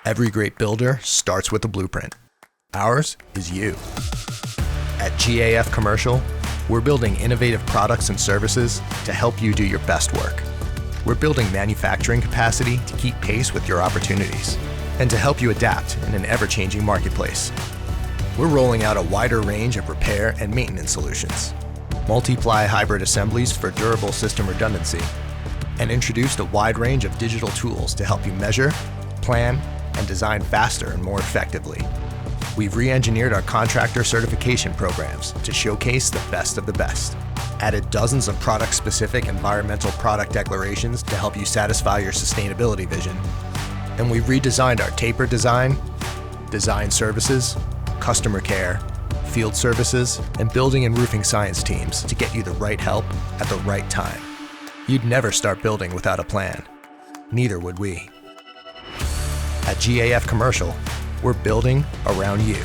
Every great builder starts with a blueprint. Ours is you. At GAF Commercial, we're building innovative products and services to help you do your best work. We're building manufacturing capacity to keep pace with your opportunities and to help you adapt in an ever-changing marketplace. We're rolling out a wider range of repair and maintenance solutions, multi-ply hybrid assemblies for durable system redundancy, and introduced a wide range of digital tools to help you measure, plan, and design faster and more effectively. We've re-engineered our contractor certification programs to showcase the best of the best, added dozens of product-specific environmental product declarations to help you satisfy your sustainability vision, and we've redesigned our taper design services, customer care, field services, and building and roofing science teams to get you the right help at the right time. You'd never start building without a plan. Neither would we. At GAF Commercial, we're building around you.